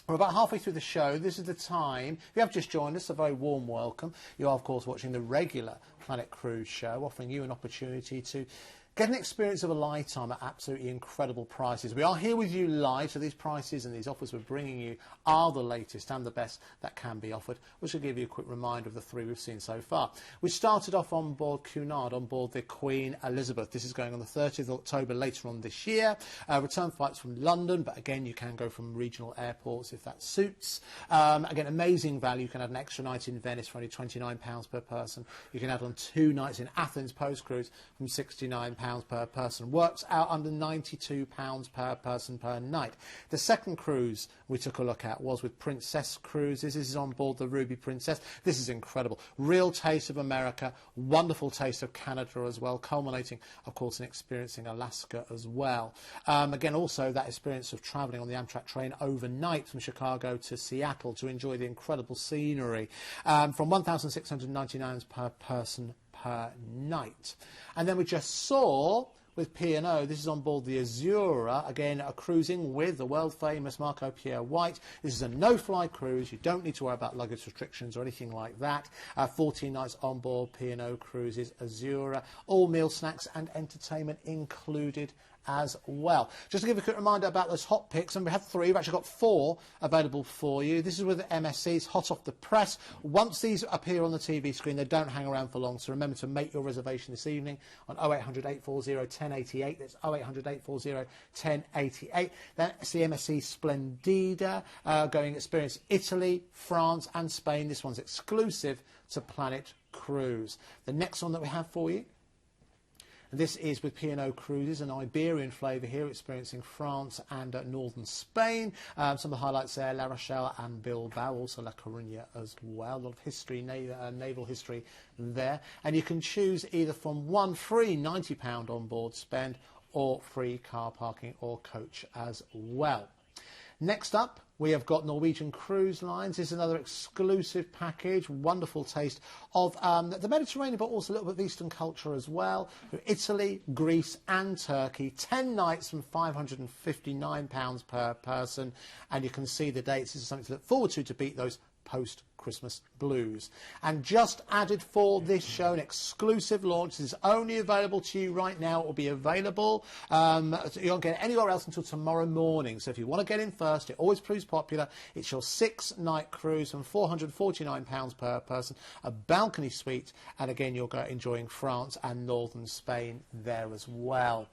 we're about halfway through the show. This is the time. If you have just joined us, a very warm welcome. You are, of course, watching the regular Planet Cruise show, offering you an opportunity to get an experience of a lifetime at absolutely incredible prices. We are here with you live, so these prices and these offers we're bringing you are the latest and the best that can be offered, which will give you a quick reminder of the three we've seen so far. We started off on board Cunard, on board the Queen Elizabeth. This is going on the 30th of October later on this year. Return flights from London, but again, you can go from regional airports if that suits. Again, amazing value. You can add an extra night in Venice for only £29 per person. You can add on 2 nights in Athens post-cruise from £69 £29 per person. Works out under £92 per person per night. The second cruise we took a look at was with Princess Cruises. This is on board the Ruby Princess. This is incredible. Real taste of America, wonderful taste of Canada as well, culminating, of course, in experiencing Alaska as well. Again, also that experience of travelling on the Amtrak train overnight from Chicago to Seattle to enjoy the incredible scenery, from £1,699 per person per night. And then we just saw with P&O, this is on board the Azura, again cruising with the world famous Marco Pierre White. This is a no-fly cruise. You don't need to worry about luggage restrictions or anything like that. 14 nights on board P&O Cruises Azura, all meal, snacks and entertainment included as well. Just to give a quick reminder about those hot picks, and we have 3, we've actually got 4 available for you. This is with MSC's hot off the press. Once these appear on the TV screen, they don't hang around for long, so remember to make your reservation this evening on 0800 840 1088. That's 0800 840 1088. That's the MSC Splendida, going experience Italy, France and Spain. This one's exclusive to Planet Cruise. The next one that we have for you, this is with P&O Cruises, an Iberian flavour here, experiencing France and northern Spain. Some of the highlights there, La Rochelle and Bilbao, also La Coruña as well. A lot of history, naval history there. And you can choose either from one free £90 on board spend or free car parking or coach as well. Next up, we have got Norwegian Cruise Lines. This is another exclusive package, wonderful taste of the Mediterranean, but also a little bit of Eastern culture as well. Italy, Greece and Turkey, 10 nights from £559 per person. And you can see the dates. This is something to look forward to beat those post-Christmas blues. And just added for this show, an exclusive launch. This is only available to you right now. It will be available. You won't get it anywhere else until tomorrow morning. So if you want to get in first, it always proves popular. It's your 6-night cruise from £449 per person, a balcony suite, and again, you'll go enjoying France and northern Spain there as well.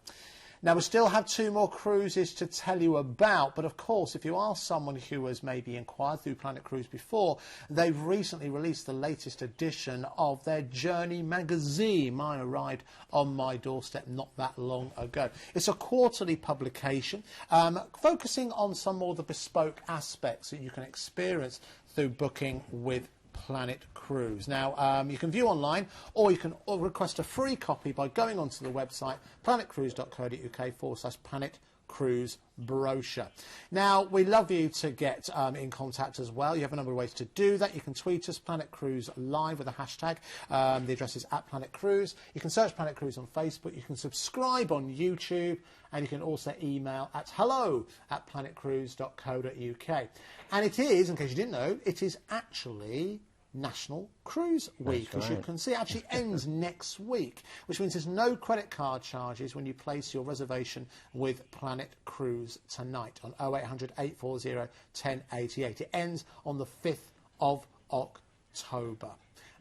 Now, we still have 2 more cruises to tell you about, but of course, if you are someone who has maybe inquired through Planet Cruise before, they've recently released the latest edition of their Journey magazine. Mine arrived on my doorstep not that long ago. It's a quarterly publication, focusing on some more of the bespoke aspects that you can experience through booking with Planet Cruise. Now, you can view online, or you can request a free copy by going onto the website planetcruise.co.uk/Planet Cruise brochure. Now, we love you to get in contact as well. You have a number of ways to do that. You can tweet us, Planet Cruise Live, with a hashtag. The address is @PlanetCruise. You can search Planet Cruise on Facebook. You can subscribe on YouTube, and you can also email at hello@planetcruise.co.uk. And it is, in case you didn't know, it is actually National Cruise Week. As you can see, it actually ends next week, which means there's no credit card charges when you place your reservation with Planet Cruise tonight on 0800 840 1088. It ends on the 5th of October.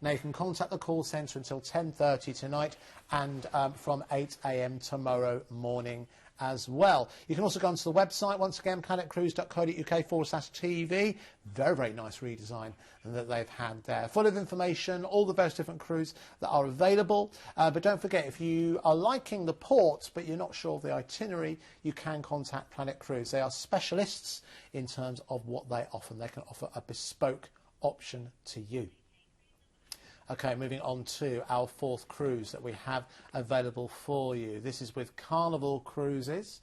Now, you can contact the call centre until 10:30 tonight and from 8 AM tomorrow morning as well. You can also go onto the website, once again, planetcruise.co.uk/TV. Very, very nice redesign that they've had there. Full of information, all the various different cruises that are available. But don't forget, if you are liking the ports but you're not sure of the itinerary, you can contact Planet Cruise. They are specialists in terms of what they offer. They can offer a bespoke option to you. Okay, moving on to our 4th cruise that we have available for you. This is with Carnival Cruises,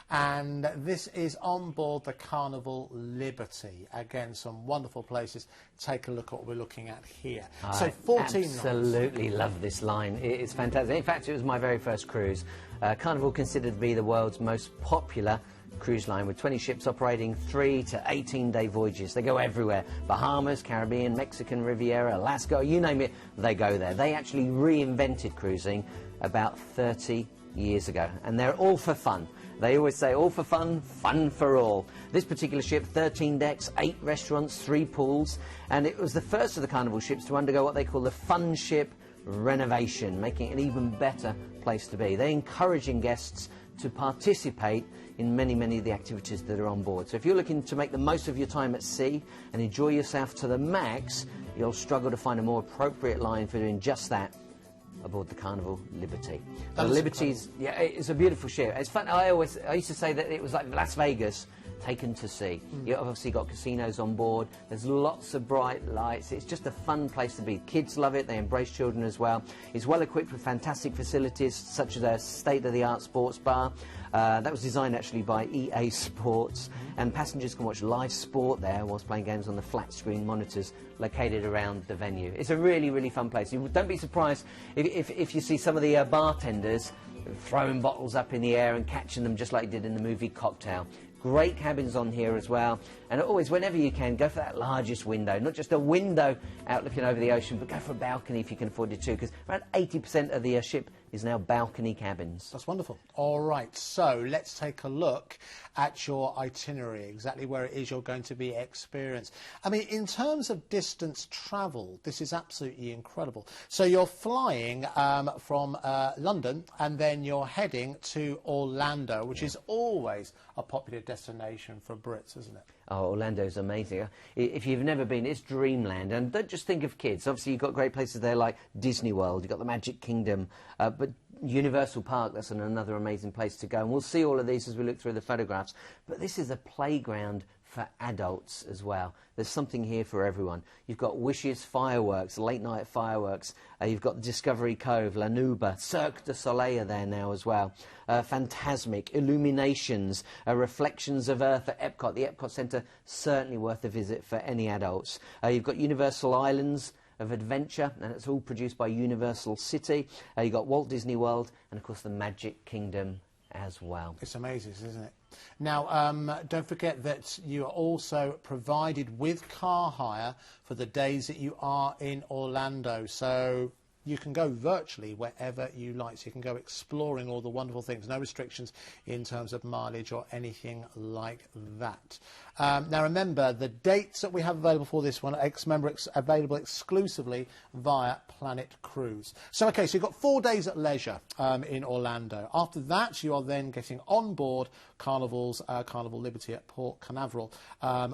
and this is on board the Carnival Liberty. Again, some wonderful places. Take a look at what we're looking at here. So 14 nights. Absolutely love this line. It is fantastic. In fact, it was my very first cruise. Carnival considered to be the world's most popular cruise line, with 20 ships operating 3 to 18-day voyages. They go everywhere: Bahamas, Caribbean, Mexican Riviera, Alaska, you name it, they go there. They actually reinvented cruising about 30 years ago, and they're all for fun. They always say all for fun, fun for all. This particular ship, 13 decks, 8 restaurants, 3 pools, and it was the first of the Carnival ships to undergo what they call the Fun Ship renovation, making it an even better place to be. They're encouraging guests to participate in many of the activities that are on board. So if you're looking to make the most of your time at sea and enjoy yourself to the max, you'll struggle to find a more appropriate line for doing just that aboard the Carnival Liberty. That The is Liberty's, yeah, it's a beautiful ship. It's fun. I used to say that it was like Las Vegas taken to sea. You've obviously got casinos on board. There's lots of bright lights. It's just a fun place to be. Kids love it. They embrace children as well. It's well equipped with fantastic facilities such as a state-of-the-art sports bar. That was designed actually by EA Sports, and passengers can watch live sport there whilst playing games on the flat-screen monitors located around the venue. It's a really, really fun place. You don't be surprised if you see some of the bartenders throwing bottles up in the air and catching them just like you did in the movie Cocktail. Great cabins on here as well, and always, whenever you can, go for that largest window. Not just a window out looking over the ocean, but go for a balcony if you can afford it too, because around 80% of the ship is now balcony cabins. That's wonderful. All right, so let's take a look at your itinerary, exactly where it is you're going to be experienced. I mean, in terms of distance travelled, this is absolutely incredible. So you're flying from London, and then you're heading to Orlando, which is always a popular destination for Brits, isn't it? Oh, Orlando's amazing. If you've never been, it's dreamland. And don't just think of kids. Obviously, you've got great places there like Disney World, you've got the Magic Kingdom, but Universal Park, that's another amazing place to go. And we'll see all of these as we look through the photographs. But this is a playground for adults as well. There's something here for everyone. You've got Wishes fireworks, late night fireworks. You've got Discovery Cove, La Nuba, Cirque du Soleil are there now as well. Phantasmic, illuminations, reflections of Earth at Epcot. The Epcot Centre, certainly worth a visit for any adults. You've got Universal Islands of Adventure, and it's all produced by Universal City. You've got Walt Disney World, and of course the Magic Kingdom as well. It's amazing, isn't it? Now, don't forget that you are also provided with car hire for the days that you are in Orlando. So you can go virtually wherever you like. So you can go exploring all the wonderful things. No restrictions in terms of mileage or anything like that. Now, remember, the dates that we have available for this one are available exclusively via Planet Cruise. So, OK, so you've got 4 days at leisure in Orlando. After that, you are then getting on board Carnival's Carnival Liberty at Port Canaveral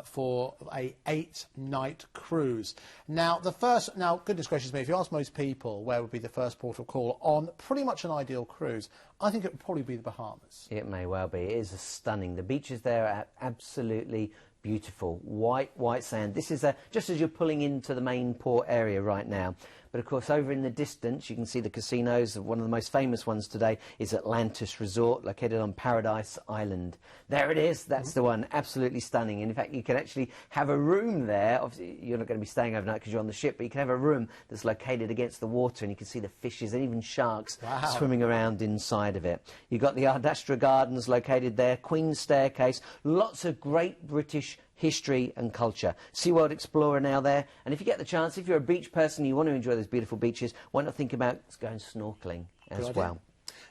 for a 8-night cruise. Now, goodness gracious me, if you ask most people where would be the first port of call on pretty much an ideal cruise, I think it would probably be the Bahamas. It may well be. It is stunning. The beaches there are absolutely beautiful. White sand. This is just as you're pulling into the main port area right now. But of course, over in the distance, you can see the casinos. One of the most famous ones today is Atlantis Resort, located on Paradise Island. There it is. That's the one. Absolutely stunning. And in fact, you can actually have a room there. Obviously, you're not going to be staying overnight because you're on the ship, but you can have a room that's located against the water, and you can see the fishes and even sharks swimming around inside of it. You've got the Ardastra Gardens located there, Queen's Staircase, lots of great British history and culture. SeaWorld Explorer now there, and if you get the chance, if you're a beach person, you want to enjoy those beautiful beaches, why not think about going snorkeling as well?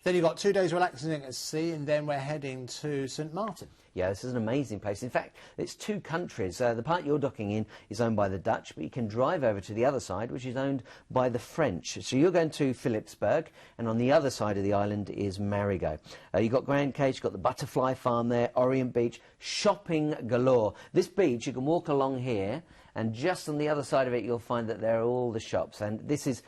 Then you've got 2 days relaxing at sea, and then we're heading to St Martin. Yeah, this is an amazing place. In fact, it's 2 countries. The part you're docking in is owned by the Dutch, but you can drive over to the other side, which is owned by the French. So you're going to Philipsburg, and on the other side of the island is Marigot. You've got Grand Cage, you've got the Butterfly Farm there, Orient Beach, shopping galore. This beach, you can walk along here, and just on the other side of it, you'll find that there are all the shops. And this is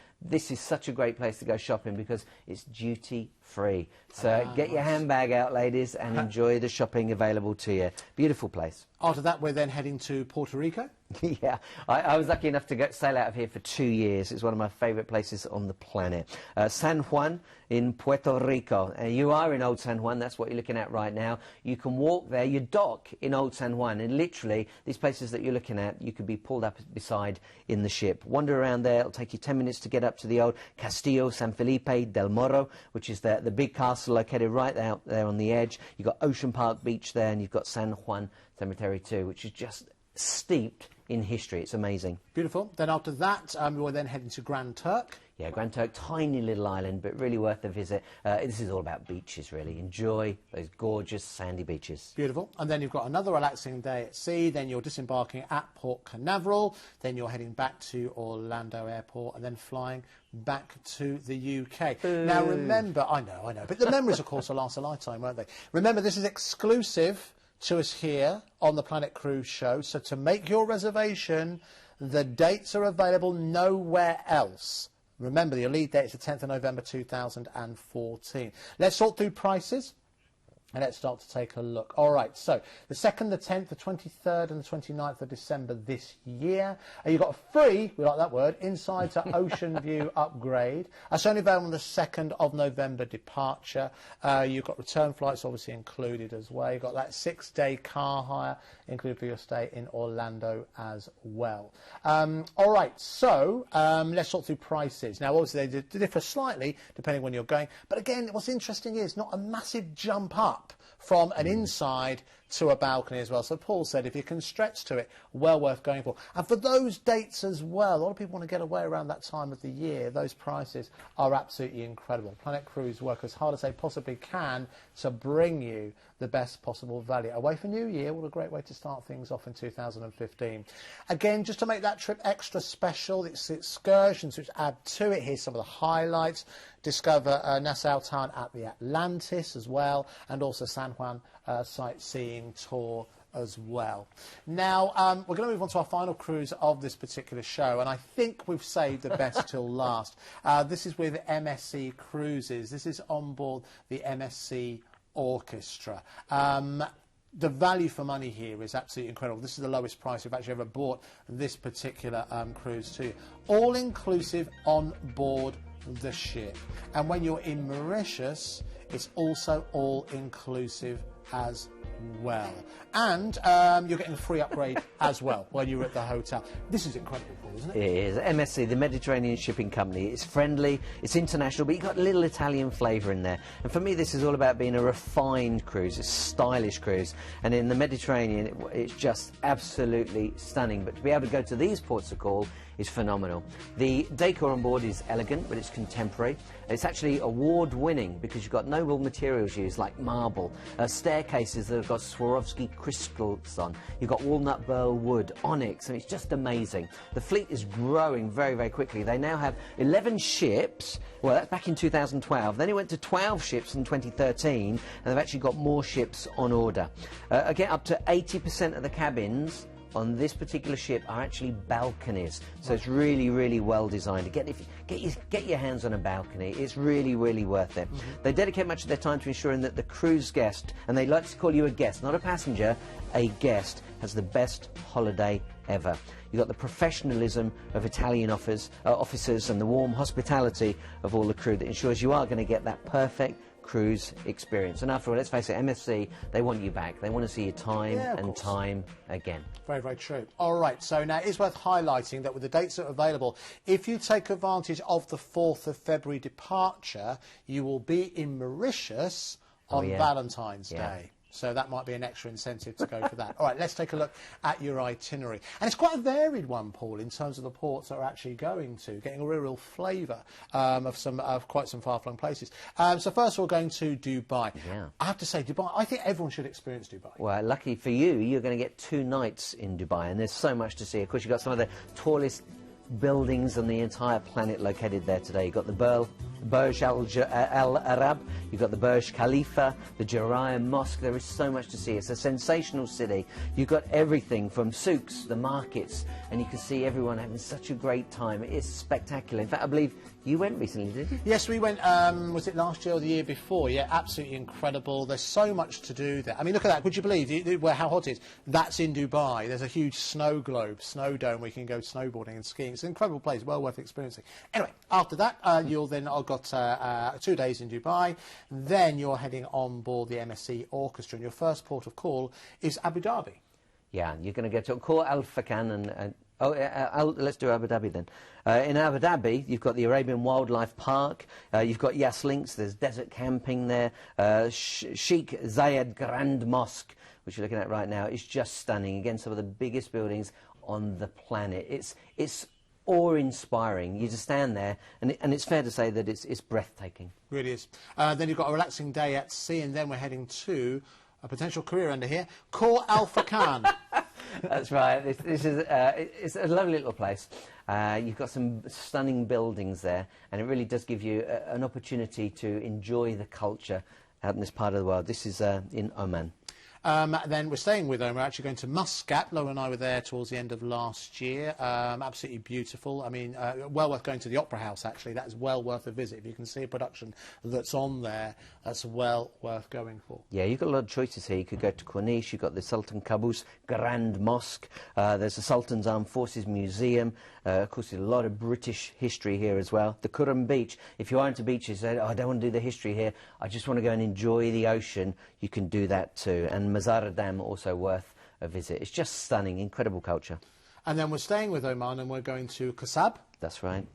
such a great place to go shopping because it's duty-free. So get your handbag out, ladies, and enjoy the shopping available to you. Beautiful place. After that, we're then heading to Puerto Rico. Yeah, I was lucky enough to sail out of here for 2 years. It's one of my favourite places on the planet. San Juan in Puerto Rico. You are in Old San Juan, that's what you're looking at right now. You can walk there, you dock in Old San Juan, and literally, these places that you're looking at, you could be pulled up beside in the ship. Wander around there, it'll take you 10 minutes to get up to the old Castillo San Felipe del Morro, which is the big castle located right out there on the edge. You've got Ocean Park Beach there, and you've got San Juan Cemetery too, which is just steeped in history. It's amazing. Beautiful. Then after that, we're then heading to Grand Turk. Yeah, Grand Turk, tiny little island, but really worth a visit. This is all about beaches, really. Enjoy those gorgeous sandy beaches. Beautiful. And then you've got another relaxing day at sea. Then you're disembarking at Port Canaveral. Then you're heading back to Orlando Airport and then flying back to the UK. Now, remember, I know, but the memories, of course, will last a lifetime, won't they? Remember, this is exclusive to us here on the Planet Cruise Show. So to make your reservation, the dates are available nowhere else Remember, the lead date is the 10th of November 2014. Let's sort through prices. And let's start to take a look. All right, so the 2nd, the 10th, the 23rd and the 29th of December this year. You've got a free, we like that word, Inside to Ocean View upgrade. That's only available on the 2nd of November departure. You've got return flights obviously included as well. You've got that 6-day car hire included for your stay in Orlando as well. All right, so let's sort through prices. Now, obviously, they differ slightly depending when you're going. But again, what's interesting is not a massive jump up from an inside to a balcony as well. So Paul said if you can stretch to it, well worth going for. And for those dates as well, a lot of people want to get away around that time of the year. Those prices are absolutely incredible. Planet Cruise work as hard as they possibly can to bring you the best possible value. Away for New Year, what a great way to start things off in 2015. Again, just to make that trip extra special, it's excursions which add to it. Here's some of the highlights. Discover Nassau Town at the Atlantis as well, and also San Juan sightseeing tour as well. Now, we're going to move on to our final cruise of this particular show, and I think we've saved the best till last. This is with MSC Cruises. This is on board the MSC Orchestra. The value for money here is absolutely incredible. This is the lowest price we've actually ever bought this particular cruise to. All-inclusive on board the ship. And when you're in Mauritius, it's also all-inclusive as well. And you're getting a free upgrade as well when you're at the hotel. This is incredible, Paul, isn't it? It is. MSC, the Mediterranean Shipping Company. It's friendly, it's international, but you've got a little Italian flavour in there. And for me, this is all about being a refined cruise, a stylish cruise. And in the Mediterranean, it's just absolutely stunning. But to be able to go to these ports of call is phenomenal. The decor on board is elegant, but it's contemporary. It's actually award-winning because you've got noble materials used like marble, staircases that have got Swarovski crystals on. You've got walnut burl wood, onyx, and it's just amazing. The fleet is growing very, very quickly. They now have 11 ships. Well, that's back in 2012. Then it went to 12 ships in 2013, and they've actually got more ships on order. Again, up to 80% of the cabins on this particular ship are actually balconies, so it's really, really well designed. Get your hands on a balcony. It's really, really worth it. They dedicate much of their time to ensuring that the cruise guest, and they like to call you a guest, not a passenger, a guest, has the best holiday ever. You've got the professionalism of Italian officers and the warm hospitality of all the crew that ensures you are going to get that perfect cruise experience. And after all, let's face it, MSC, they want you back. They want to see you time and time again. Very, very true. All right, so now it is worth highlighting that with the dates that are available, if you take advantage of the 4th of February departure, you will be in Mauritius on Valentine's Day. So that might be an extra incentive to go for that. All right, let's take a look at your itinerary. And it's quite a varied one, Paul, in terms of the ports that we're actually going to, getting a real flavour of quite some far-flung places. So first we're going to Dubai. Yeah. I have to say, Dubai, I think everyone should experience Dubai. Well, lucky for you, you're going to get 2 nights in Dubai, and there's so much to see. Of course, you've got some of the tallest buildings on the entire planet located there today. You've got the Burj Al Arab, you've got the Burj Khalifa, the Jarrah Mosque. There is so much to see. It's a sensational city. You've got everything from souks, the markets, and you can see everyone having such a great time. It's spectacular. In fact, I believe you went recently, did you? Yes, we went, was it last year or the year before? Yeah, absolutely incredible. There's so much to do there. I mean, look at that. Would you believe how hot it is? That's in Dubai. There's a huge snow globe, snow dome where you can go snowboarding and skiing. It's an incredible place, well worth experiencing. Anyway, after that, you'll then, I've got 2 days in Dubai. Then you're heading on board the MSC Orchestra, and your first port of call is Abu Dhabi. Yeah, you're going to get to call Al Fakan let's do Abu Dhabi then. In Abu Dhabi, you've got the Arabian Wildlife Park, you've got Yas Links, there's desert camping there, Sheikh Zayed Grand Mosque, which you're looking at right now, is just stunning. Again, some of the biggest buildings on the planet. It's awe-inspiring. You just stand there, and it's fair to say that it's breathtaking. Really is. Then you've got a relaxing day at sea, and then we're heading to a potential career under here, Khor Al Fakan. That's right. This is it's a lovely little place. You've got some stunning buildings there, and it really does give you an opportunity to enjoy the culture out in this part of the world. This is in Oman. Then we're staying with them. We're actually going to Muscat. Laura and I were there towards the end of last year. Absolutely beautiful. I mean, well worth going to the Opera House, actually. That is well worth a visit. If you can see a production that's on there, that's well worth going for. Yeah, you've got a lot of choices here. You could go to Corniche, you've got the Sultan Qaboos Grand Mosque, there's the Sultan's Armed Forces Museum, of course there's a lot of British history here as well. The Cunard Beach, if you are into beaches, say, oh, I don't want to do the history here, I just want to go and enjoy the ocean, you can do that too. And Mazara Dam, also worth a visit. It's just stunning, incredible culture. And then we're staying with Oman and we're going to Kasab. That's right.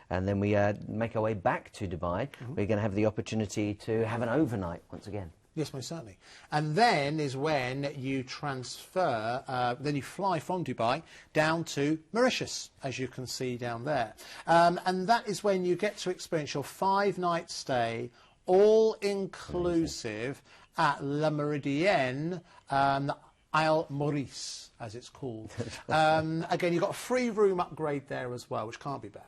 And then we make our way back to Dubai. We're going to have the opportunity to have an overnight once again. Yes, most certainly. And then is when you transfer, then you fly from Dubai down to Mauritius, as you can see down there. And that is when you get to experience your 5-night stay, all inclusive at La Méridien Isle Maurice, as it's called. Again, you've got a free room upgrade there as well, which can't be bad.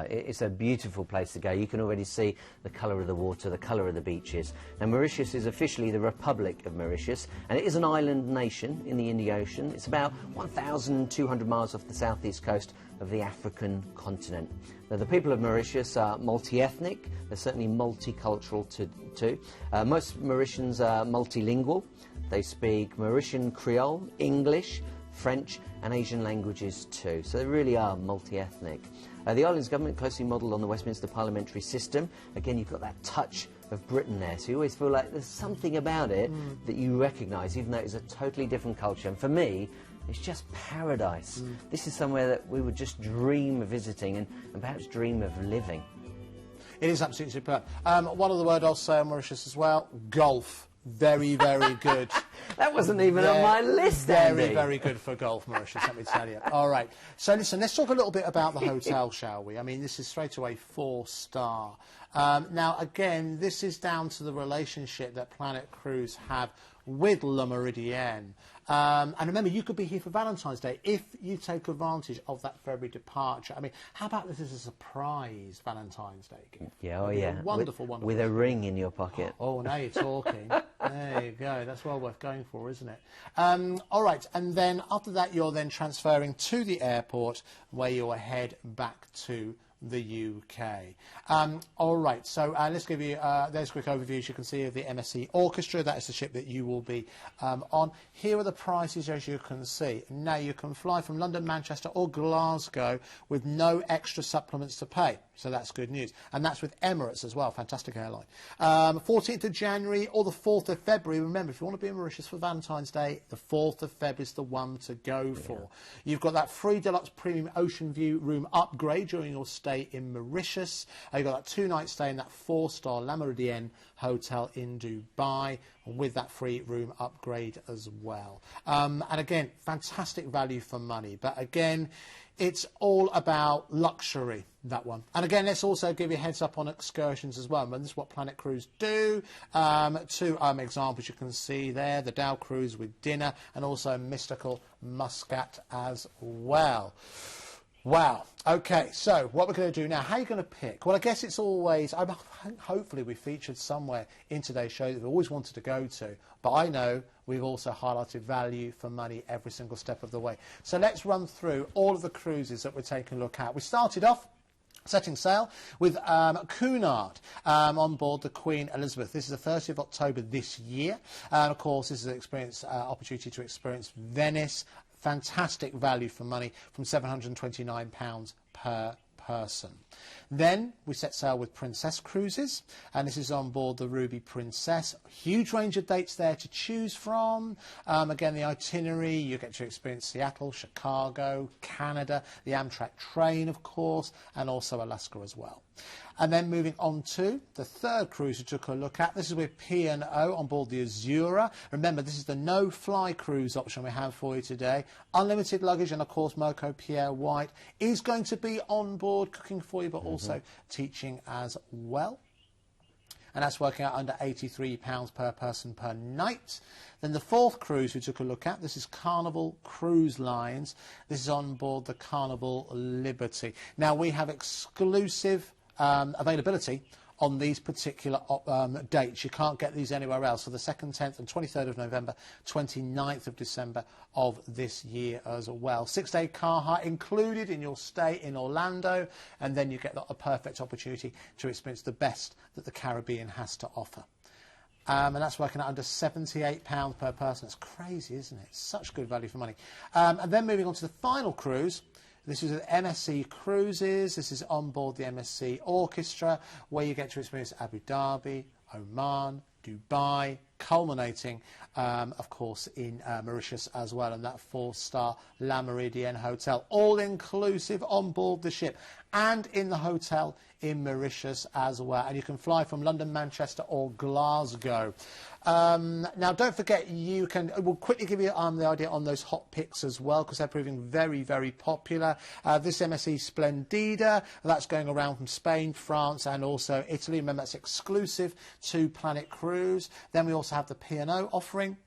It's a beautiful place to go. You can already see the colour of the water, the colour of the beaches. Now, Mauritius is officially the Republic of Mauritius, and it is an island nation in the Indian Ocean. It's about 1,200 miles off the southeast coast of the African continent. Now, the people of Mauritius are multi-ethnic. They're certainly multicultural too. Most Mauritians are multilingual. They speak Mauritian Creole, English, French and Asian languages too. So they really are multi-ethnic. The island's government closely modelled on the Westminster parliamentary system. Again, you've got that touch of Britain there, so you always feel like there's something about it that you recognise, even though it's a totally different culture. And for me, it's just paradise. This is somewhere that we would just dream of visiting and perhaps dream of living. It is absolutely superb. One other word I'll say on Mauritius as well, golf. Very, very good. That wasn't even on my list, Andy. Very, very good for golf, Mauritius, let me tell you. All right. So, listen, let's talk a little bit about the hotel, shall we? I mean, this is straight away 4-star. Now, again, this is down to the relationship that Planet Cruise have with Le Méridien. And remember, you could be here for Valentine's Day if you take advantage of that February departure. I mean, how about this as a surprise Valentine's Day gift? Yeah, oh yeah. Wonderful, wonderful. With a ring in your pocket. Oh, now you're talking. There you go. That's well worth going for, isn't it? All right. And then after that, you're then transferring to the airport where you'll head back to the UK. All right, so let's give you, there's a quick overview, as you can see, of the MSC Orchestra. That is the ship that you will be on. Here are the prices, as you can see. Now, you can fly from London, Manchester or Glasgow with no extra supplements to pay. So that's good news. And that's with Emirates as well, fantastic airline. 14th of January or the 4th of February. Remember, if you want to be in Mauritius for Valentine's Day, the 4th of Feb is the one to go for. You've got that free deluxe premium ocean view room upgrade during your stay in Mauritius. You've got that 2-night stay in that 4-star La Méridien hotel in Dubai with that free room upgrade as well. And again, fantastic value for money. But again, it's all about luxury, that one. And again, let's also give you a heads up on excursions as well. And this is what Planet Cruise do. 2 examples you can see there, the Dow Cruise with dinner and also mystical Muscat as well. Wow. Okay, so what we're going to do now, how are you going to pick? Well, I guess it's always, hopefully we featured somewhere in today's show that we always wanted to go to, but I know we've also highlighted value for money every single step of the way. So let's run through all of the cruises that we're taking a look at. We started off setting sail with Cunard on board the Queen Elizabeth. This is the 30th of October this year. And of course, this is an opportunity to experience Venice. Fantastic value for money from £729 per person. Then we set sail with Princess Cruises, and this is on board the Ruby Princess. Huge range of dates there to choose from. Again, the itinerary, you get to experience Seattle, Chicago, Canada, the Amtrak train, of course, and also Alaska as well. And then moving on to the third cruise we took a look at. This is with P&O on board the Azura. Remember, this is the no-fly cruise option we have for you today. Unlimited luggage, and of course, Moco Pierre White is going to be on board cooking for you, but also teaching as well. And that's working out under £83 per person per night. Then the fourth cruise we took a look at, this is Carnival Cruise Lines. This is on board the Carnival Liberty. Now, we have exclusive availability on these particular dates. You can't get these anywhere else. So the 2nd, 10th and 23rd of November, 29th of December of this year as well. 6-day car hire included in your stay in Orlando, and then you get a perfect opportunity to experience the best that the Caribbean has to offer. And that's working out under £78 per person. It's crazy, isn't it? Such good value for money. And then moving on to the final cruise. This is at MSC Cruises. This is on board the MSC Orchestra, where you get to experience Abu Dhabi, Oman, Dubai, culminating, of course, in Mauritius as well, and that 4-star La Méridien Hotel, all-inclusive on board the ship and in the hotel in Mauritius as well. And you can fly from London, Manchester or Glasgow. Now, don't forget, we'll quickly give you the idea on those hot picks as well, because they're proving very, very popular. This MSC Splendida, that's going around from Spain, France and also Italy. Remember, that's exclusive to Planet Cruise. Then we also have the P&O offering.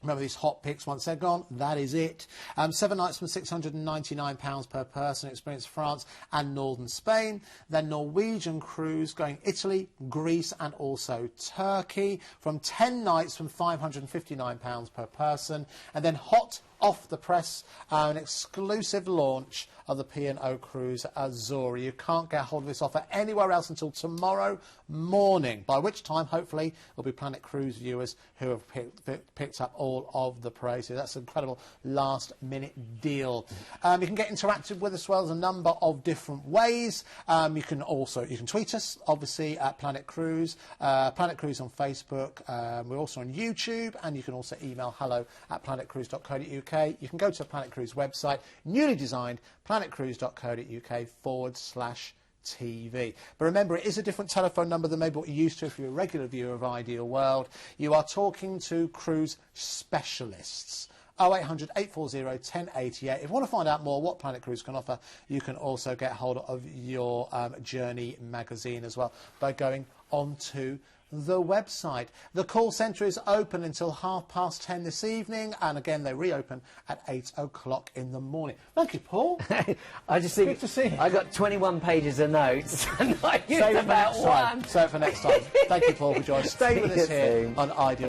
Remember these hot picks, once they're gone, that is it. 7 nights from £699 per person, experience France and northern Spain. Then Norwegian cruise going Italy, Greece and also Turkey, from 10 nights from £559 per person. And then hot off the press, an exclusive launch of the P&O cruise Azori. You can't get hold of this offer anywhere else until tomorrow morning, by which time, hopefully, there'll be Planet Cruise viewers who have picked up all of the praise. So that's an incredible last-minute deal. You can get interactive with us as well as a number of different ways. You can tweet us, obviously, at Planet Cruise on Facebook. We're also on YouTube, and you can also email hello@planetcruise.co.uk. You can go to the Planet Cruise website, newly designed, planetcruise.co.uk/TV. But remember, it is a different telephone number than maybe what you're used to if you're a regular viewer of Ideal World. You are talking to cruise specialists. 0800 840 1088. If you want to find out more what Planet Cruise can offer, you can also get hold of your Journey magazine as well by going onto the website. The call centre is open until 10:30 this evening, and again they reopen at 8 o'clock in the morning. Thank you, Paul. I just think good to see you. I got 21 pages of notes and I used Save it for about next time. one. Save it for next time. Thank you, Paul, for joining us. Stay with us here on Ideal.